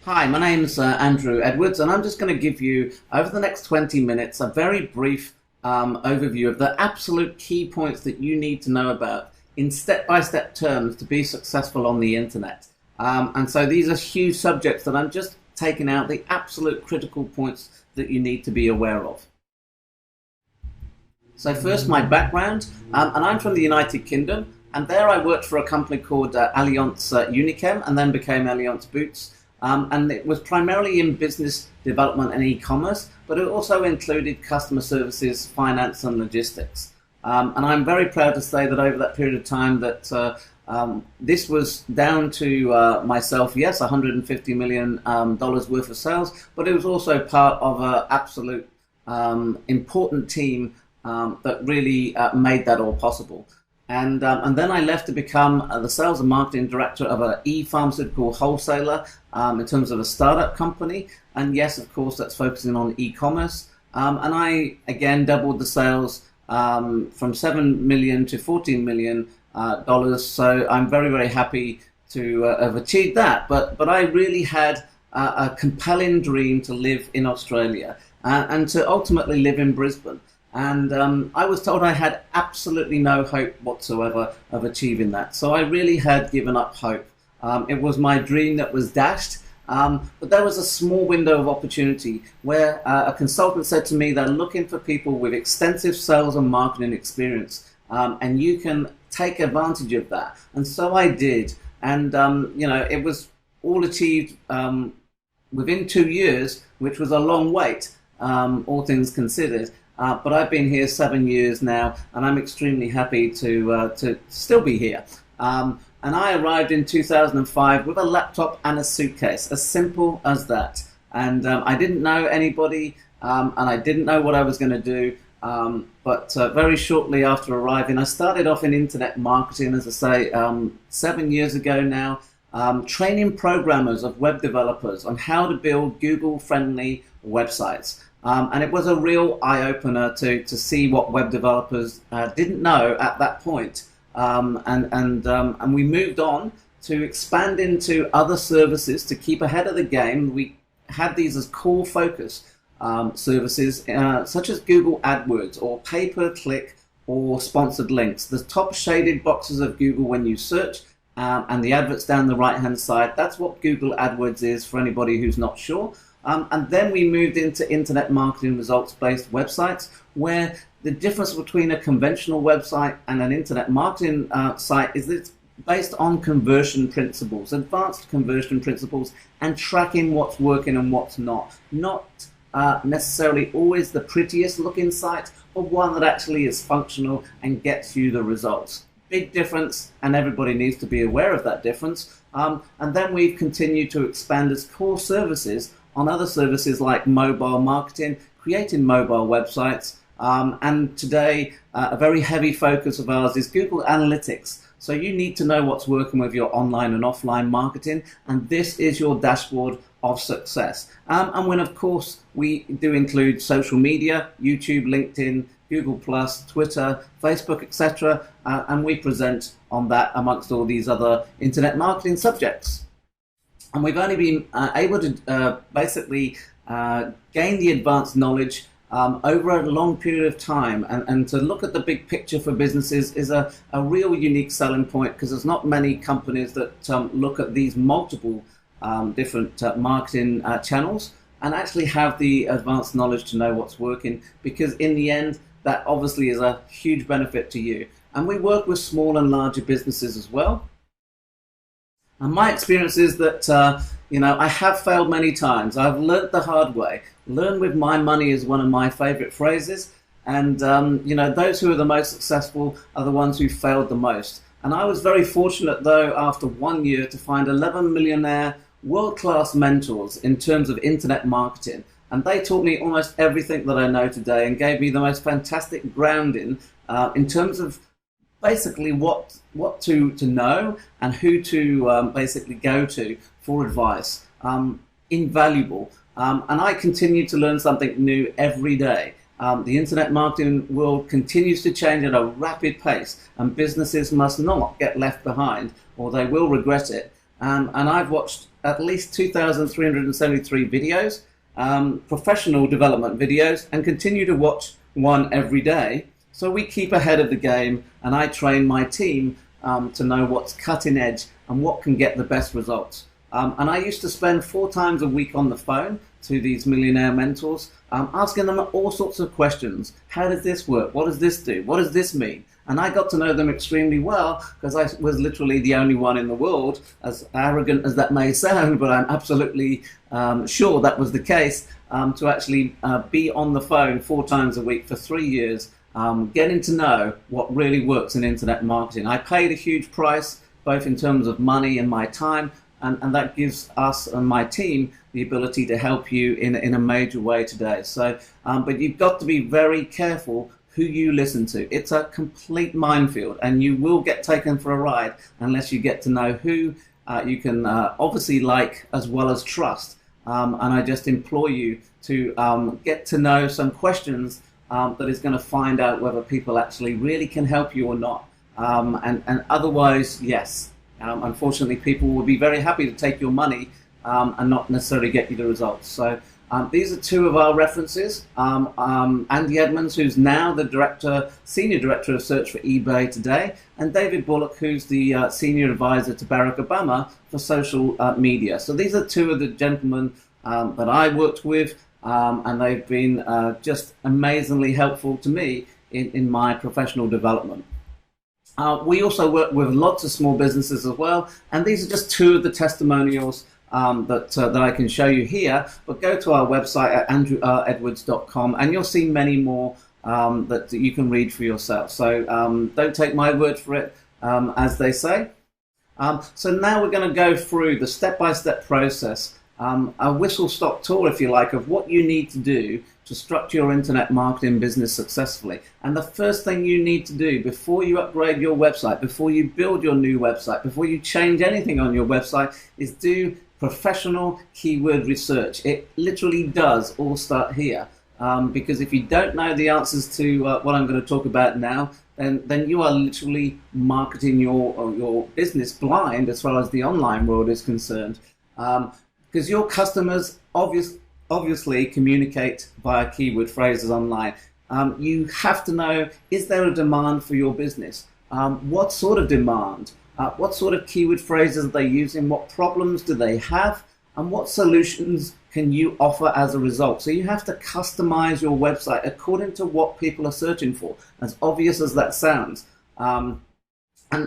Hi, my name's Andrew Edwards, and I'm just going to give you, over the next 20 minutes, a very brief overview of the absolute key points that you need to know about in step-by-step terms to be successful on the internet. And so these are huge subjects that I'm just taking out the absolute critical points that you need to be aware of. So first, my background, and I'm from the United Kingdom, and there I worked for a company called Allianz Unichem, and then became Allianz Boots. And it was primarily in business development and e-commerce, but it also included customer services, finance, and logistics. And I'm very proud to say that over that period of time that this was down to myself, yes, $150 million worth of sales, but it was also part of an absolute important team that really made that all possible. And then I left to become the sales and marketing director of an e-pharmaceutical wholesaler in terms of a startup company. And yes, of course, that's focusing on e-commerce. And I, again, doubled the sales from $7 million to $14 million. So I'm very, very happy to have achieved that. But I really had a compelling dream to live in Australia and to ultimately live in Brisbane. And I was told I had absolutely no hope whatsoever of achieving that. So I really had given up hope. It was my dream that was dashed. But there was a small window of opportunity where a consultant said to me, they're looking for people with extensive sales and marketing experience. And you can take advantage of that. And so I did. And, it was all achieved within 2 years, which was a long wait, all things considered. But I've been here 7 years now, and I'm extremely happy to still be here. And I arrived in 2005 with a laptop and a suitcase, as simple as that. And I didn't know anybody, and I didn't know what I was going to do. But very shortly after arriving, I started off in internet marketing, as I say, 7 years ago now, training programmers of web developers on how to build Google-friendly websites. And it was a real eye-opener to see what web developers didn't know at that point. And we moved on to expand into other services to keep ahead of the game. We had these as core focus services, such as Google AdWords or pay-per-click or sponsored links. The top shaded boxes of Google when you search, and the adverts down the right-hand side, that's what Google AdWords is for anybody who's not sure. And then we moved into internet marketing results-based websites, where the difference between a conventional website and an internet marketing site is that it's based on conversion principles, advanced conversion principles, and tracking what's working and what's not. Not necessarily always the prettiest looking site, but one that actually is functional and gets you the results. Big difference, and everybody needs to be aware of that difference. And then we've continued to expand as core services on other services like mobile marketing, creating mobile websites, and today a very heavy focus of ours is Google Analytics. So you need to know what's working with your online and offline marketing, and this is your dashboard of success. And when, of course, we do include social media, YouTube, LinkedIn, Google+, Twitter, Facebook, etc., and we present on that amongst all these other internet marketing subjects. And we've only been able to basically gain the advanced knowledge over a long period of time. And to look at the big picture for businesses is a real unique selling point, because there's not many companies that look at these multiple different marketing channels and actually have the advanced knowledge to know what's working, because in the end, that obviously is a huge benefit to you. And we work with small and larger businesses as well. And my experience is that, I have failed many times. I've learnt the hard way. Learn with my money is one of my favorite phrases. And, those who are the most successful are the ones who failed the most. And I was very fortunate, though, after 1 year to find 11 millionaire world-class mentors in terms of internet marketing. And they taught me almost everything that I know today and gave me the most fantastic grounding in terms of basically what to know and who to basically go to for advice. Invaluable. And I continue to learn something new every day. The internet marketing world continues to change at a rapid pace, and businesses must not get left behind, or they will regret it. and I've watched at least 2,373 videos, professional development videos, and continue to watch one every day. So we keep ahead of the game, and I train my team to know what's cutting edge and what can get the best results. And I used to spend 4 times a week on the phone to these millionaire mentors, asking them all sorts of questions. How does this work? What does this do? What does this mean? And I got to know them extremely well because I was literally the only one in the world, as arrogant as that may sound, but I'm absolutely sure that was the case, to actually be on the phone 4 times a week for 3 years, getting to know what really works in internet marketing. I paid a huge price, both in terms of money and my time, and that gives us and my team the ability to help you in a major way today. So, but you've got to be very careful who you listen to. It's a complete minefield, and you will get taken for a ride unless you get to know who you can obviously like as well as trust. And I just implore you to get to know some questions that is going to find out whether people actually really can help you or not. And otherwise, yes, unfortunately, people will be very happy to take your money and not necessarily get you the results. So these are 2 of our references. Andy Edmonds, who's now the senior director of search for eBay today, and David Bullock, who's the senior advisor to Barack Obama for social media. So these are 2 of the gentlemen that I worked with, and they've been just amazingly helpful to me in my professional development. We also work with lots of small businesses as well, and these are just 2 of the testimonials that I can show you here. But go to our website at andrewadwards.com, and you'll see many more that you can read for yourself. So don't take my word for it, as they say. So now we're going to go through the step-by-step process, a whistle-stop tour, if you like, of what you need to do to structure your internet marketing business successfully. And the first thing you need to do before you upgrade your website, before you build your new website, before you change anything on your website, is do professional keyword research. It literally does all start here. Because if you don't know the answers to what I'm going to talk about now, then you are literally marketing your business blind as far as the online world is concerned. Because your customers obviously communicate via keyword phrases online. You have to know, is there a demand for your business? What sort of demand? What sort of keyword phrases are they using? What problems do they have? And what solutions can you offer as a result? So you have to customize your website according to what people are searching for, as obvious as that sounds. And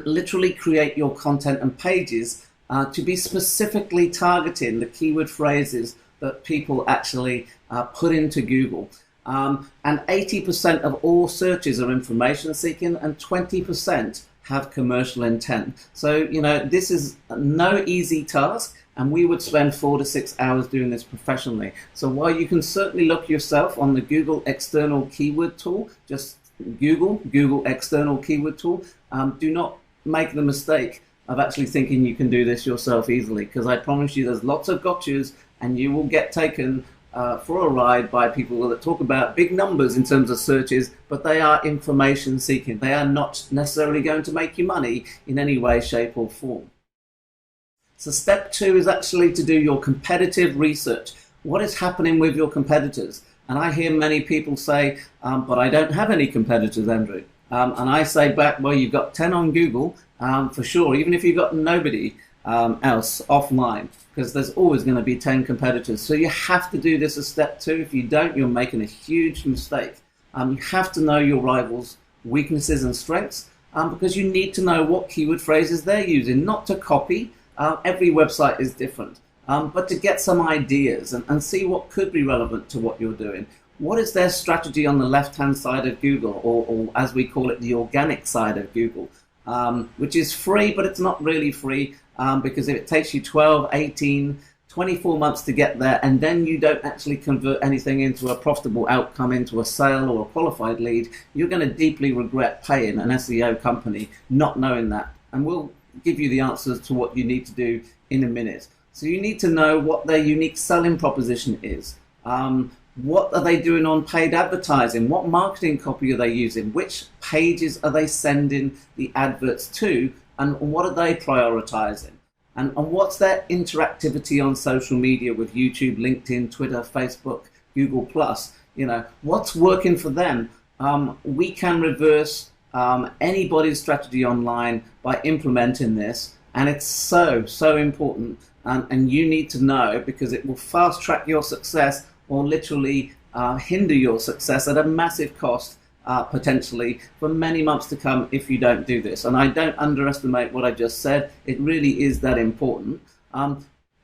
literally create your content and pages to be specifically targeting the keyword phrases that people actually put into Google. And 80% of all searches are information seeking, and 20% have commercial intent. So, you know, this is no easy task, and we would spend 4 to 6 hours doing this professionally. So while you can certainly look yourself on the Google External Keyword Tool, just Google External Keyword Tool, do not make the mistake of actually thinking you can do this yourself easily, because I promise you there's lots of gotchas, and you will get taken for a ride by people that talk about big numbers in terms of searches, but they are information seeking. They are not necessarily going to make you money in any way, shape or form. So step 2 is actually to do your competitive research. What is happening with your competitors? And I hear many people say, but I don't have any competitors, Andrew. And I say back, well, you've got 10 on Google, for sure, even if you've got nobody else offline, because there's always going to be 10 competitors. So you have to do this as step 2. If you don't, you're making a huge mistake. You have to know your rivals' weaknesses and strengths, because you need to know what keyword phrases they're using, not to copy. Every website is different, but to get some ideas and see what could be relevant to what you're doing. What is their strategy on the left-hand side of Google, or as we call it, the organic side of Google, which is free, but it's not really free, because if it takes you 12, 18, 24 months to get there, and then you don't actually convert anything into a profitable outcome, into a sale or a qualified lead, you're going to deeply regret paying an SEO company not knowing that. And we'll give you the answers to what you need to do in a minute. So you need to know what their unique selling proposition is. What are they doing on paid advertising? What marketing copy are they using? Which pages are they sending the adverts to? And what are they prioritizing? And what's their interactivity on social media with YouTube, LinkedIn, Twitter, Facebook, Google Plus? You know, what's working for them? We can reverse anybody's strategy online by implementing this, and it's so important, and you need to know, because it will fast track your success or literally hinder your success at a massive cost, potentially for many months to come if you don't do this. And I don't underestimate what I just said. It really is that important.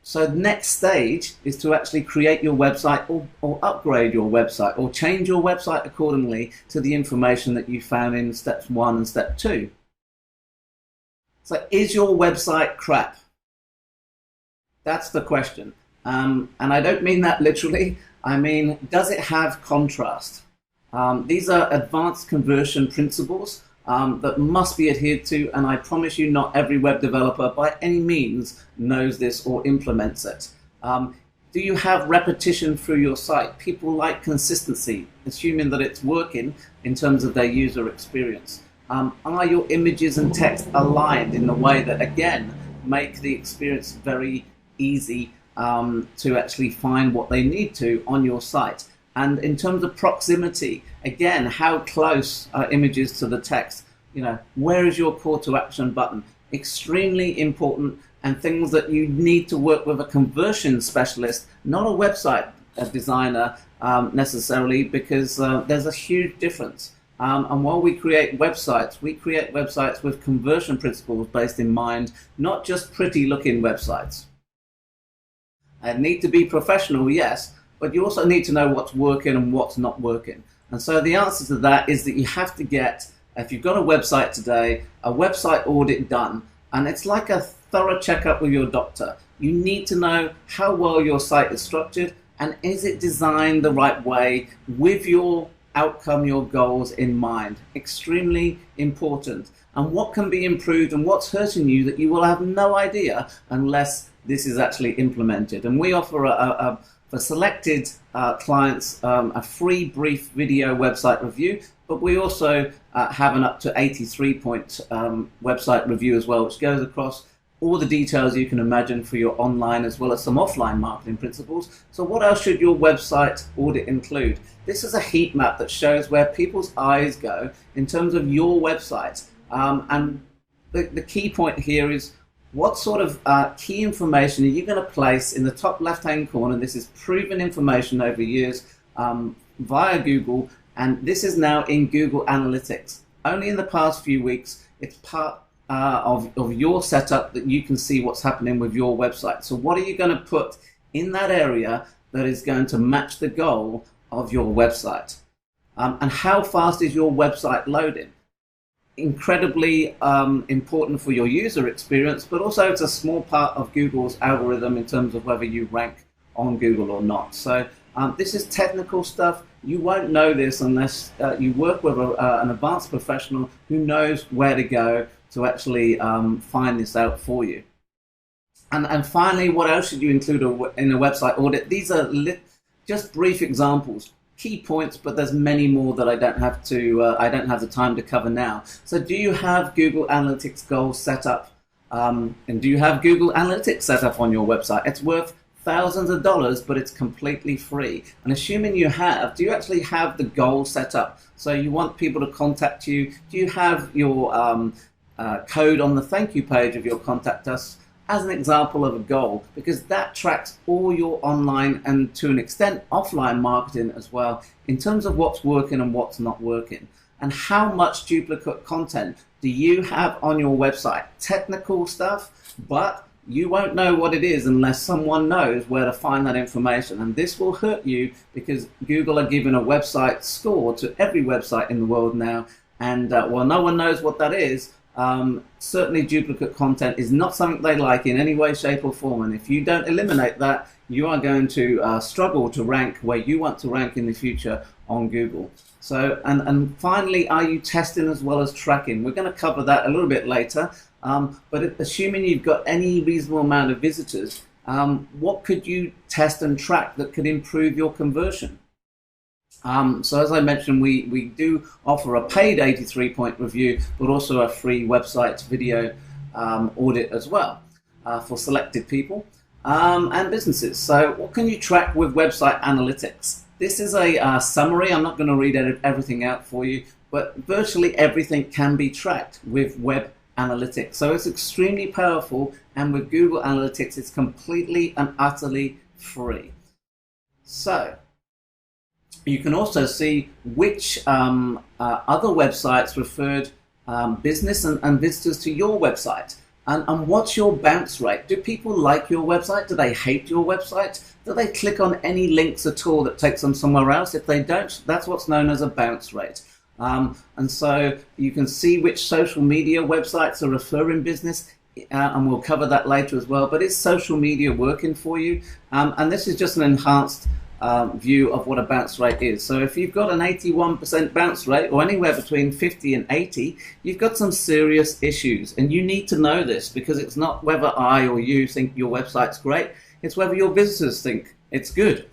So the next stage is to actually create your website, or upgrade your website, or change your website accordingly to the information that you found in steps 1 and step 2. So is your website crap? That's the question. And I don't mean that literally. I mean, does it have contrast? These are advanced conversion principles that must be adhered to, and I promise you not every web developer by any means knows this or implements it. Do you have repetition through your site? People like consistency, assuming that it's working in terms of their user experience. Are your images and text aligned in the way that, again, make the experience very easy to actually find what they need to on your site? And in terms of proximity, again, how close are images to the text? You know, where is your call to action button? Extremely important, and things that you need to work with a conversion specialist, not a website designer necessarily, because there's a huge difference. And while we create websites with conversion principles based in mind, not just pretty looking websites. They need to be professional, yes, but you also need to know what's working and what's not working. And so the answer to that is that you have to get, if you've got a website today, a website audit done. And it's like a thorough checkup with your doctor. You need to know how well your site is structured, and is it designed the right way with your outcome, your goals in mind. Extremely important. And what can be improved and what's hurting you that you will have no idea unless this is actually implemented. And we offer for selected clients a free brief video website review, but we also have an up to 83-point website review as well, which goes across all the details you can imagine for your online as well as some offline marketing principles. So what else should your website audit include? This is a heat map that shows where people's eyes go in terms of your website. And the key point here is, what sort of key information are you going to place in the top left-hand corner? This is proven information over years via Google, and this is now in Google Analytics. Only in the past few weeks, it's part of your setup that you can see what's happening with your website. So what are you going to put in that area that is going to match the goal of your website? And how fast is your website loading? Incredibly important for your user experience, but also it's a small part of Google's algorithm in terms of whether you rank on Google or not. So this is technical stuff. You won't know this unless you work with an advanced professional who knows where to go to actually find this out for you. And finally, what else should you include in a website audit? These are just brief examples. Key points, but there's many more that I don't have the time to cover now. So do you have Google Analytics goals set up? And do you have Google Analytics set up on your website? It's worth thousands of dollars, but it's completely free. And assuming you have, do you actually have the goal set up? So you want people to contact you. Do you have your code on the thank you page of your Contact Us as an example of a goal? Because that tracks all your online and, to an extent, offline marketing as well, in terms of what's working and what's not working. And how much duplicate content do you have on your website? Technical stuff, but you won't know what it is unless someone knows where to find that information. And this will hurt you, because Google are giving a website score to every website in the world now. And while no one knows what that is, certainly duplicate content is not something they like in any way, shape or form. And if you don't eliminate that, you are going to struggle to rank where you want to rank in the future on Google. So, and finally, are you testing as well as tracking? We're going to cover that a little bit later. But assuming you've got any reasonable amount of visitors, what could you test and track that could improve your conversion? So as I mentioned, we do offer a paid 83-point review, but also a free website video audit as well. for selected people and businesses. So what can you track with website analytics? This is a summary. I'm not going to read everything out for you, but virtually everything can be tracked with web analytics. So it's extremely powerful, and with Google Analytics, it's completely and utterly free. So you can also see which other websites referred business and visitors to your website. And what's your bounce rate? Do people like your website? Do they hate your website? Do they click on any links at all that takes them somewhere else? If they don't, that's what's known as a bounce rate. And so you can see which social media websites are referring business, and we'll cover that later as well. But is social media working for you? And this is just an enhanced view of what a bounce rate is. So if you've got an 81% bounce rate, or anywhere between 50 and 80, you've got some serious issues. And you need to know this, because it's not whether I or you think your website's great, it's whether your visitors think it's good.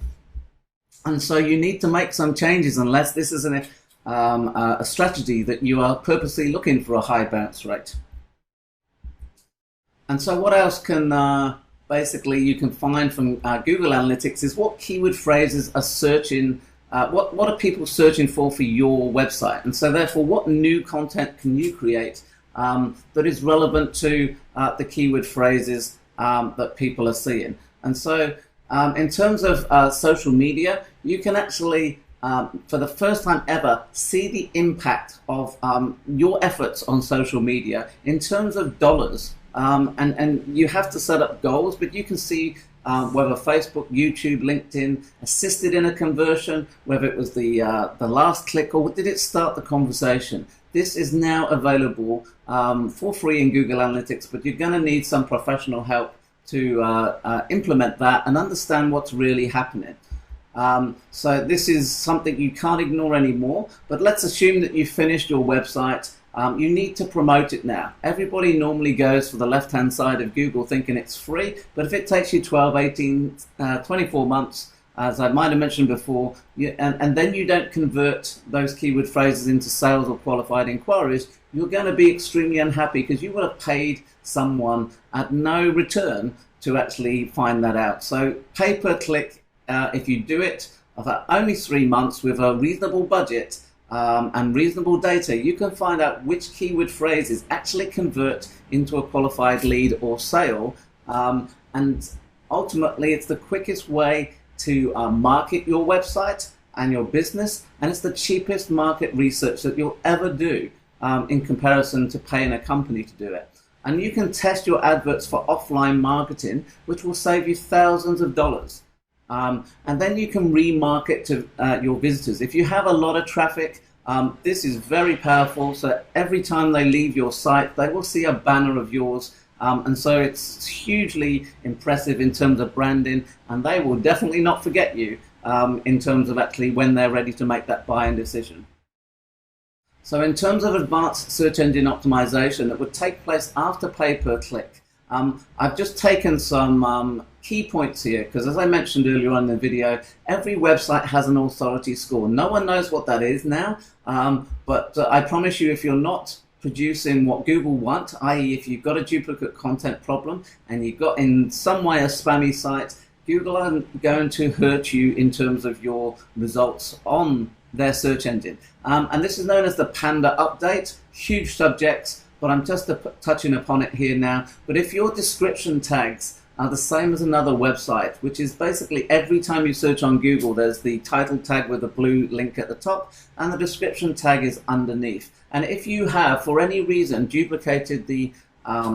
And so you need to make some changes, unless this is a strategy that you are purposely looking for a high bounce rate. And so what else can basically you can find from Google Analytics is what keyword phrases are searching, what are people searching for your website. And so therefore, what new content can you create that is relevant to the keyword phrases that people are seeing. And so in terms of social media, you can actually, for the first time ever, see the impact of your efforts on social media in terms of dollars. And you have to set up goals, but you can see whether Facebook, YouTube, LinkedIn assisted in a conversion, whether it was the last click, or did it start the conversation. This is now available for free in Google Analytics, but you're going to need some professional help to implement that and understand what's really happening. So this is something you can't ignore anymore, but let's assume that you've finished your website. You need to promote it now. Everybody normally goes for the left-hand side of Google thinking it's free, but if it takes you 12, 18, 24 months, as I might have mentioned before, and then you don't convert those keyword phrases into sales or qualified inquiries, you're going to be extremely unhappy, because you would have paid someone at no return to actually find that out. So pay per click, if you do it for only 3 months with a reasonable budget, and reasonable data, you can find out which keyword phrases actually convert into a qualified lead or sale. And ultimately, it's the quickest way to market your website and your business, and it's the cheapest market research that you'll ever do in comparison to paying a company to do it. And you can test your adverts for offline marketing, which will save you thousands of dollars. And then you can remarket to your visitors. If you have a lot of traffic, this is very powerful. So every time they leave your site, they will see a banner of yours. And so it's hugely impressive in terms of branding, and they will definitely not forget you in terms of actually when they're ready to make that buying decision. So in terms of advanced search engine optimization that would take place after pay per click, I've just taken some key points here, because as I mentioned earlier on in the video, every website has an authority score. No one knows what that is now, but I promise you, if you're not producing what Google want, i.e. if you've got a duplicate content problem and you've got in some way a spammy site, Google aren't going to hurt you in terms of your results on their search engine. And this is known as the Panda update. Huge subjects, but I'm just touching upon it here now. But if your description tags are the same as another website, which is basically every time you search on Google, there's the title tag with a blue link at the top, and the description tag is underneath. And if you have, for any reason, duplicated the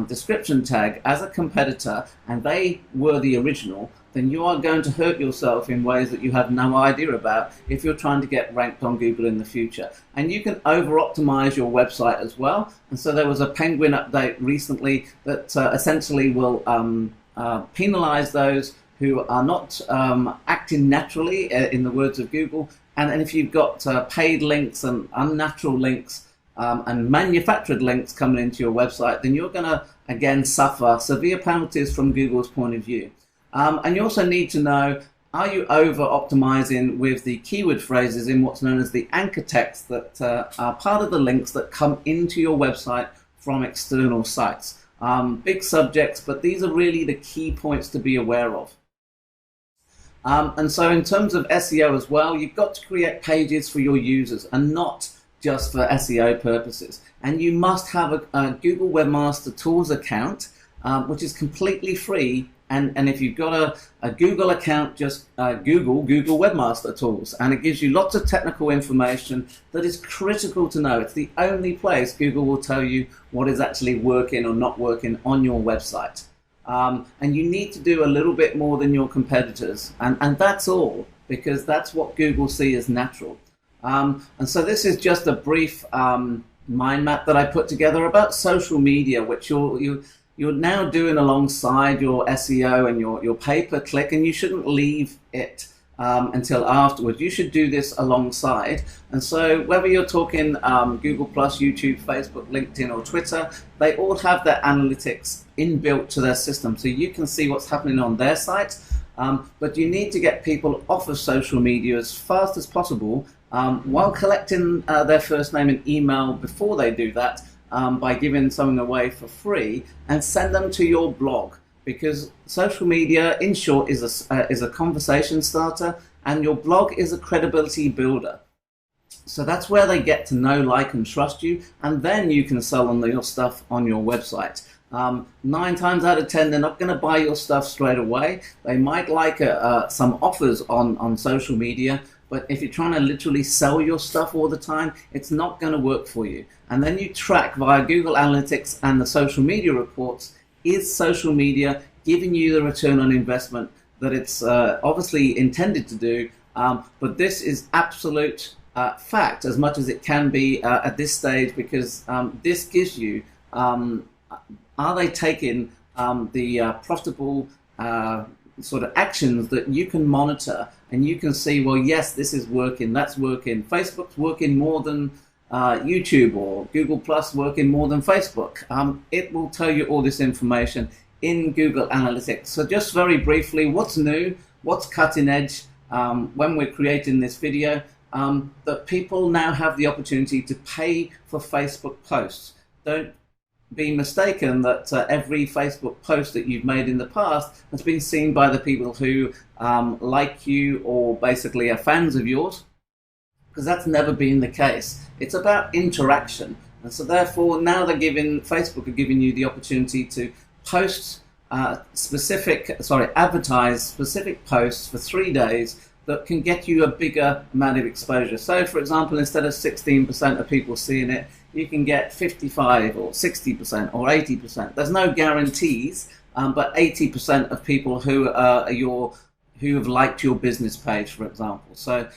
description tag as a competitor, and they were the original, then you are going to hurt yourself in ways that you have no idea about if you're trying to get ranked on Google in the future. And you can over-optimize your website as well. And so there was a Penguin update recently that essentially will penalize those who are not acting naturally, in the words of Google. And if you've got paid links and unnatural links and manufactured links coming into your website, then you're going to, again, suffer severe penalties from Google's point of view. And you also need to know, are you over-optimizing with the keyword phrases in what's known as the anchor text that are part of the links that come into your website from external sites? big subjects, but these are really the key points to be aware of. And so in terms of SEO as well, you've got to create pages for your users and not just for SEO purposes. And you must have a Google Webmaster Tools account, which is completely free. And if you've got a Google account, just Google Webmaster Tools, and it gives you lots of technical information that is critical to know. It's the only place Google will tell you what is actually working or not working on your website. And you need to do a little bit more than your competitors, and that's all, because that's what Google see as natural. And so this is just a brief mind map that I put together about social media, which you're now doing alongside your SEO and your pay-per-click, and you shouldn't leave it until afterwards. You should do this alongside. And so whether you're talking Google+, YouTube, Facebook, LinkedIn, or Twitter, they all have their analytics inbuilt to their system, so you can see what's happening on their site. But you need to get people off of social media as fast as possible while collecting their first name and email before they do that, by giving something away for free, and send them to your blog, because social media, in short, is a conversation starter, and your blog is a credibility builder. So that's where they get to know, like, and trust you, and then you can sell them your stuff on your website. 9 times out of 10, they're not going to buy your stuff straight away. They might like some offers on social media, but if you're trying to literally sell your stuff all the time, it's not going to work for you. And then you track via Google Analytics and the social media reports, is social media giving you the return on investment that it's obviously intended to do? But this is absolute fact, as much as it can be at this stage, because this gives you, are they taking the profitable sort of actions that you can monitor, and you can see, well, yes, this is working, that's working. Facebook's working more than YouTube, or Google Plus working more than Facebook. It will tell you all this information in Google Analytics. So just very briefly, what's new, what's cutting edge when we're creating this video, that people now have the opportunity to pay for Facebook posts. Don't be mistaken that every Facebook post that you've made in the past has been seen by the people who like you or basically are fans of yours, because that's never been the case. It's about interaction, and so therefore now Facebook are giving you the opportunity to post advertise specific posts for 3 days that can get you a bigger amount of exposure. So for example, instead of 16% of people seeing it, you can get 55 or 60% or 80%. There's no guarantees, but 80% of people who have liked your business page, for example. So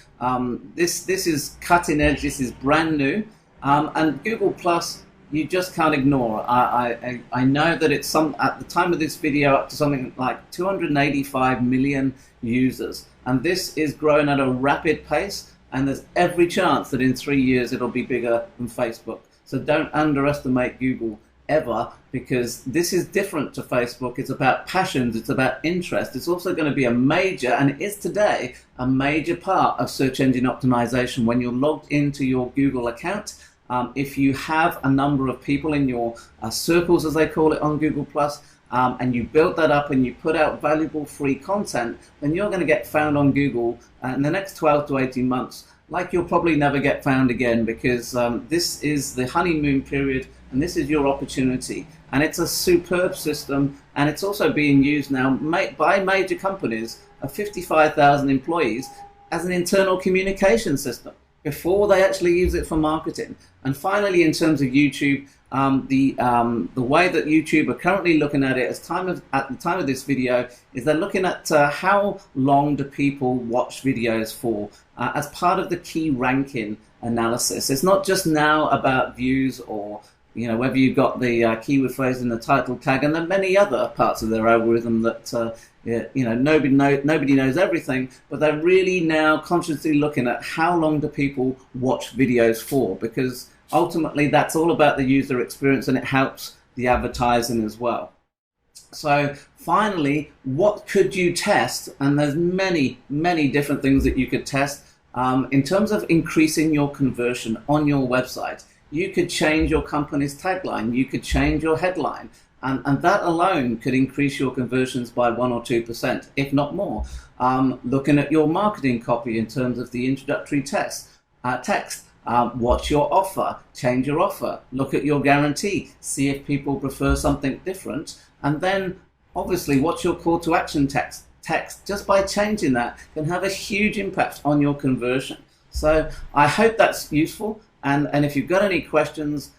this is cutting edge. This is brand new, and Google Plus, you just can't ignore. I know that it's at the time of this video up to something like 285 million users, and this is growing at a rapid pace, and there's every chance that in 3 years it'll be bigger than Facebook. So don't underestimate Google ever, because this is different to Facebook. It's about passions, it's about interest. It's also going to be a major, and it is today, a major part of search engine optimization when you're logged into your Google account. If you have a number of people in your circles, as they call it on Google+, and you build that up and you put out valuable free content, then you're going to get found on Google in the next 12 to 18 months like you'll probably never get found again, because this is the honeymoon period, and this is your opportunity. And it's a superb system, and it's also being used now by major companies of 55,000 employees as an internal communication system before they actually use it for marketing. And finally, in terms of YouTube, the way that YouTube are currently looking at it at the time of this video is they're looking at how long do people watch videos for as part of the key ranking analysis. It's not just now about views or whether you've got the keyword phrase in the title tag, and there are many other parts of their algorithm that nobody knows everything, but they're really now consciously looking at how long do people watch videos for, because ultimately that's all about the user experience, and it helps the advertising as well. So finally, what could you test? And there's many different things that you could test in terms of increasing your conversion on your website. You could change your company's tagline. You could change your headline. And that alone could increase your conversions by 1 or 2%, if not more. Looking at your marketing copy in terms of the introductory text. What's your offer? Change your offer. Look at your guarantee. See if people prefer something different. And then, obviously, what's your call to action text? Just by changing that can have a huge impact on your conversion. So I hope that's useful. And if you've got any questions,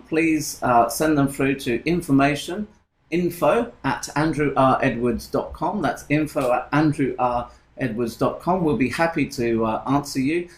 please send them through to info@andrew-r-edwards.com. That's info@andrew-r-edwards.com. We'll be happy to answer you.